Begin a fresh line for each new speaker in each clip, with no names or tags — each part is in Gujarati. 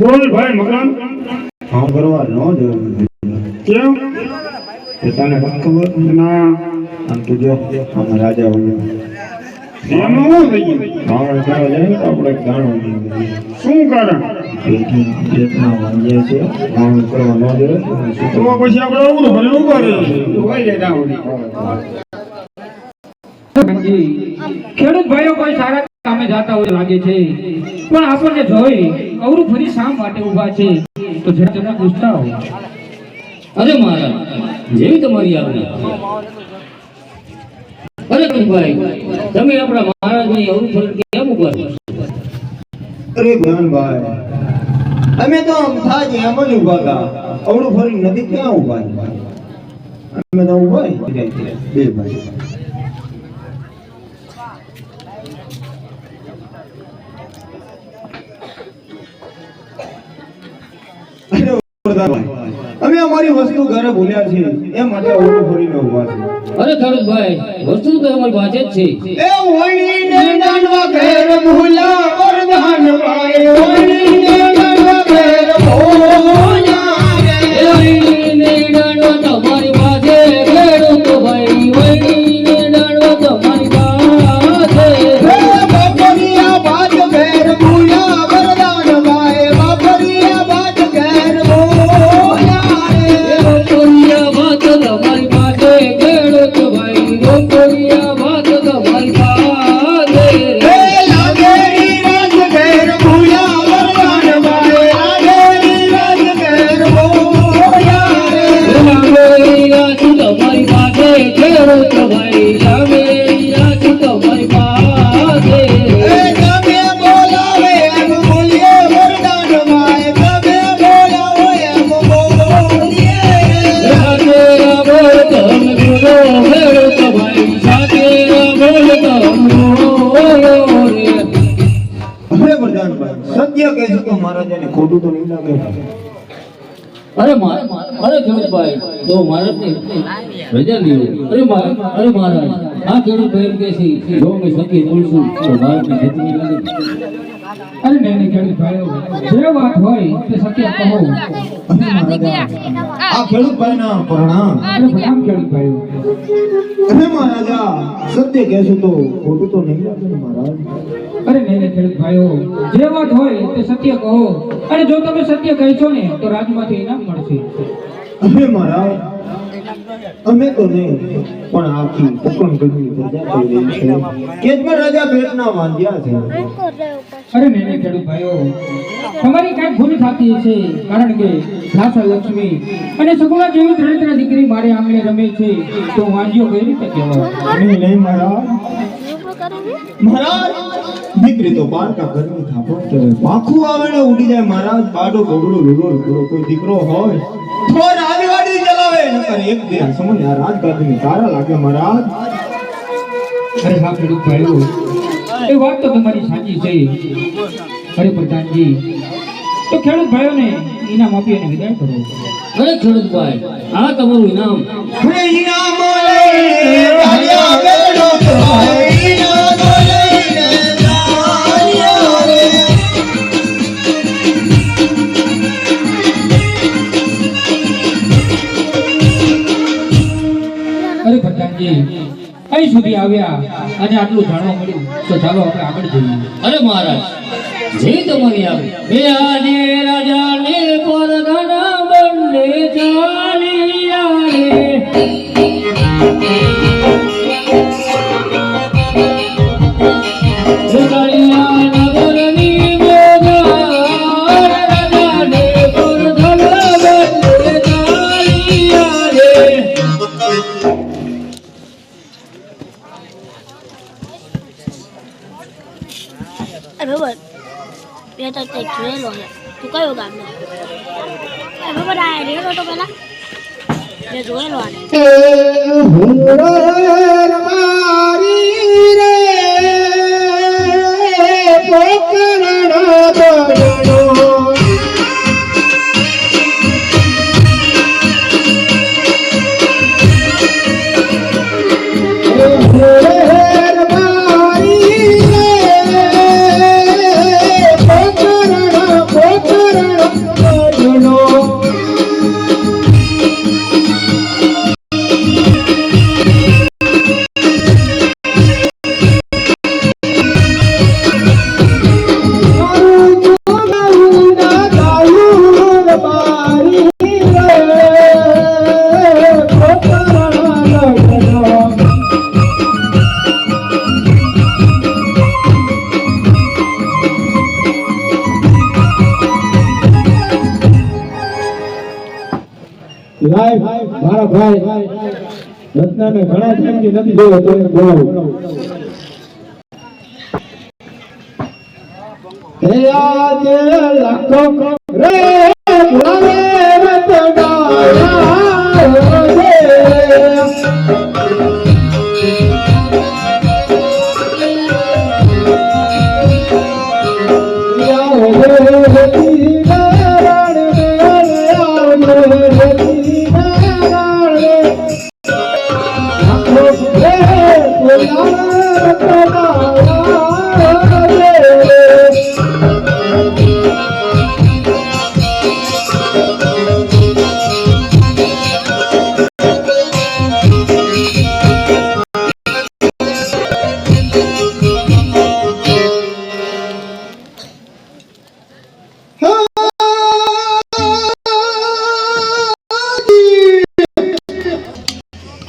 बोल भाई मकान
हाँ करवा नो जो
क्यों
तने खबर
ना
हम तो जो हम राजा हो
એમ હું થઈ
हाँ करवा जाए तो આપણે ગાણો નહીં
શું કારણ
પેટી પેટના વાંજે છે ગાણો કરવા નો દે
તો પછી આપણે આવું ભલે ઉભા રહે હોય લે દાવડી
ખેડૂત ભાઈઓ કોઈ સારા કામે જાતા હોય લાગે છે પણ આપણને જોઈ અવરું ફરી શા માટે ઊભા છે તો જરા જરા પૂછતા હો
અરે મહારાજ જેવી તમારી આજ્ઞા અરે ભાઈ તમે આપણા મહારાજની અવરું ફરી કેમ ઊભા છો
અરે જ્ઞાન ભાઈ અમે તો અમથા જ એમ જ ઊભા હતા અવળું ફરી નથી ક્યાં ઊભા અમે તો ઊભા બે ભાઈ અમે અમારી વસ્તુ ઘરે ભૂલ્યા છે એ માટે અવળું ફરીને ઊભા છે
અરે ખેડૂત ભાઈ વસ્તુ તો અમારી પાસે જ છે
એ વણીને દાનવા ઘેર ભૂલા વરદાન પાય વણીને દાનવા ઘેર ભૂલા
એ વણીને દાનવા તમારી પાસે ખેડૂત ભાઈ વણીને દાનવા તમારી પાસે
બાપરિયા બાદ ઘેર ભૂલા વરદાન પાય બાપરિયા બાદ ઘેર ભૂલા
રોકડિયા વાત તમારી પાસે ખેડૂત ભાઈ રોકડિયા વાત તમારી પાસે
એ લાગેરી રાજ ઘેર ભૂલા વરદાન પાય લાગેરી રાજ ઘેર ભૂલા
લાગેરી રાજ તમારી પાસે ખેડૂત ભાઈ લાગેરી રાજ તમારી પાસે
એ તમે બોલાવે એમ બોલીએ વરદાન પાય તમે બોલાવો એમ બોલીએ અરે વરદાનભાઈ સત્ય કહેશું તો મહારાજાને ખોટું તો નહીં લાગે
અરે ખેડૂતભાઈ તો મહારાજને રજા લીધો અરે મહારાજ આ ખેડૂતભાઈ કે છે જો અમે સત્ય બોલશું તો મહારાજને ખેતી નહીં લાગે
અરે નહીં ખેડૂત ભાઈઓ જે વાત હોય તે સત્ય કહો
આ ખેડૂતભાઈના પ્રણામ
અરે પ્રણામ ખેડૂત ભાઈઓ
અરે મહારાજા સત્ય કહેશું તો ખોટું તો નહીં લાગે ને મહારાજ
અરે નહીં ખેડૂત ભાઈઓ જે વાત હોય તે સત્ય કહો અને જો તમે સત્ય કહેશો ને તો રાજમાંથી ઇનામ મળશે
અરે મહારાજ અમે તો નહીં પણ આખી કોકણ ગઢની પ્રજા થઈ રહી છે કેજમાં રાજા પેટના વાંધ્યા છે
અરે નહીં ખેડૂત ભાઈઓ તમારી કઈ ભૂલ થતી છે કારણ કે લાસા લક્ષ્મી અને સગુણા જેવી ત્રણ દીકરી મારે આંગણે રમે છે તો વાંજીઓ કઈ રીતે કહેવાય
નહીં મહારાજ મહારાજ દીકરી તો બાળકા ઘરની થાપણ કહેવાય પાખું આવે ને ઉડી જાય મહારાજ બાડો બગડો લુલો લુલો કોઈ દીકરો હોય તો રાજવાડી ચલાવે નકર એક દે સમજ આ રાજગાદીની તારા લાગે મહારાજ
અરે હા ખેડૂત ભાઈઓ એ વાત તો તમારી સાચી છે અરે પ્રધાનજી તો ખેડૂત ભાઈઓને ઇનામ આપી અને વિદાય કરો
અરે ખેડૂતભાઈ આ તમારું ઇનામ
અરે ઇનામ લઈને રાજા બેડો થાય ઇનામ લઈને રાજા રે
અરે પ્રધાનજી અહીં સુધી આવ્યા અને આટલું જાણવા મળ્યું તો ચાલો આપણે આગળ જઈએ
અરે મહારાજ જે તમારી આવે બે આને રાજાને પરગણા બંને ચાલિયા રે ચાલિયા નગરની મોગાર રાજાને પરગણા બંને ચાલિયા રે
બરાબર બે તો તે જોયેલો છે તું કયો ગામનો બરાબર બધા રેડો તો પેલા જે જોયેલો આને
મારી રે પોકરણા બડો મારા ભાઈ રત્નાને ઘણા ટાઈમથી નથી જોયો તો એને બોલાવું હે આજે લાખો રે બોલાવે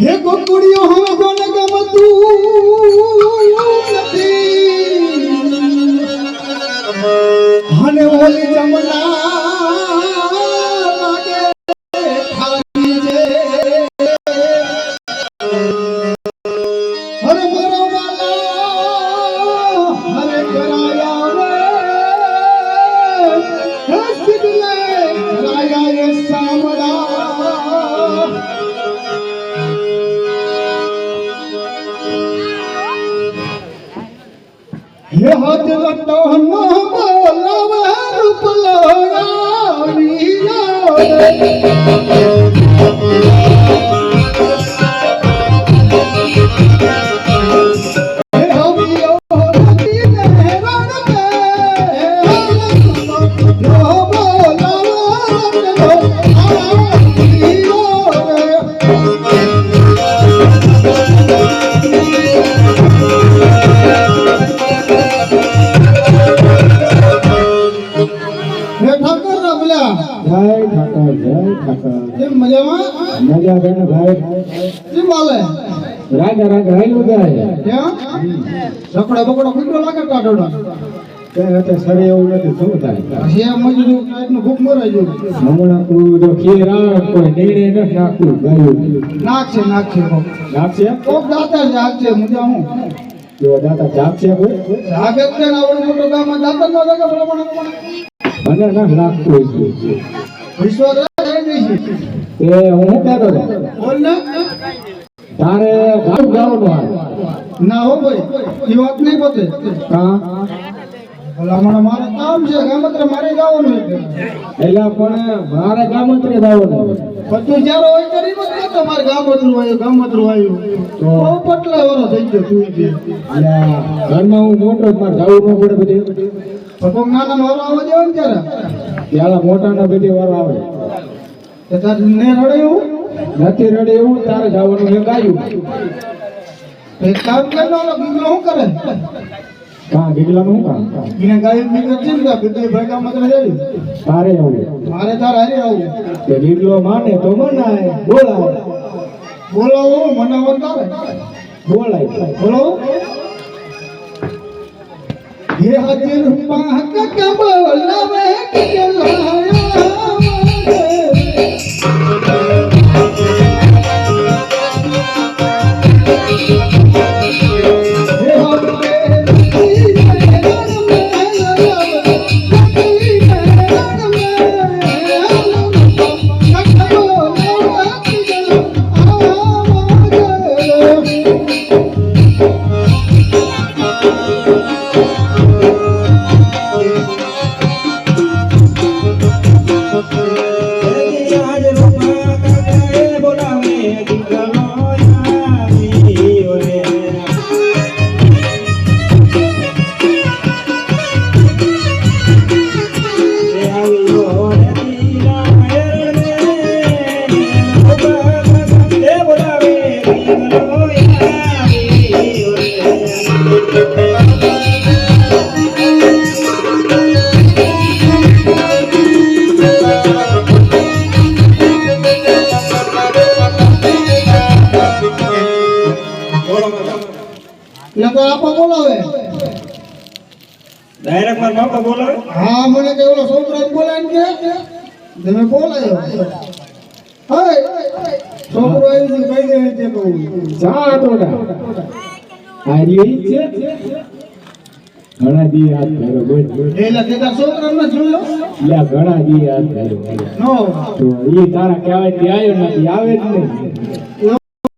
હે ગોકુડિયો હો કોને ગમતું નથી અને ઓલી જમના લાગે ખાલી છે હરે મારો વાલા હરે કરાયા રે હસદલે કરાયા એ સામડા ये हाथ लट्टो हन्नो बोलावे रूप लोया मीरा हे हवियो रति मेहरान पे लो बोलावे लो मजा देना भाई जी माले राजा राजा राई हो गया है क्या सपड़ा बकड़ा कुछ लागे काटोड़ा તે હતે સરે એવું નથી શું થાય હે મજૂર કાઈનું ભૂખ મરાઈ જો હમણા તું જો ખીરા કોઈ નીડે ન નાખું ગયું નાખશે કોક દાતા જાગશે મુજા હું જો દાતા જાગશે કોઈ જાગે છે ને આવડો મોટો ગામમાં દાતા ન લાગે ભલા મને ના લાગતું છે વિશ્વાસ રહી જઈ છે એ હું કહેતો બોલ ને તારે ગામ જવાનું ના હો ભાઈ એ વાત નહીં પોતે હા ભલામણ મારે કામ છે ગામત્રે મારે જવાનું એટલે પણ મારે ગામત્રે જવાનું બધું જ્યારે હોય કરી મત તો મારે ગામત્રું આવ્યું તો પટલા વરો થઈ ગયો તું એટલે ઘરમાં હું મોટો મારે જવું ન પડે બધી ભગવાન નાના વારો આવે દેવો ને ત્યારે મોટાના બધી વારો આવે તે તાર ને રડ્યું નથી રડે એવું તારે જવાનું એ ગાયું એક કામ કરનો ગીગલો શું કરે હા ગીગલાનું શું કામ એને ગાયું નીકળ છે ને બધે ભેગા મતલબ જાય તારે આવું મારે તારે હારે આવું તે ગીગલો માને તો મનાય બોલાવો મનાવો તારે બોલાય બોલો ये हाजिर पाक कबलावे चलाया
ડાયરેક્ટ મારા બાપા બોલાવે
હા મને કે ઓલો છોકરો બોલાય કે તમે બોલાયો હાય છોકરો આવી છે કઈ દે તે કહું
જા તોડા આર્યો ઈ છે ઘણા દી હાથ ધરો બોલ
એલા કે છોકરાને જોયો
લે ઘણા દી હાથ ધરો
નો
તો ઈ તારા કહેવાય થી આવ્યો નથી આવે જ નહીં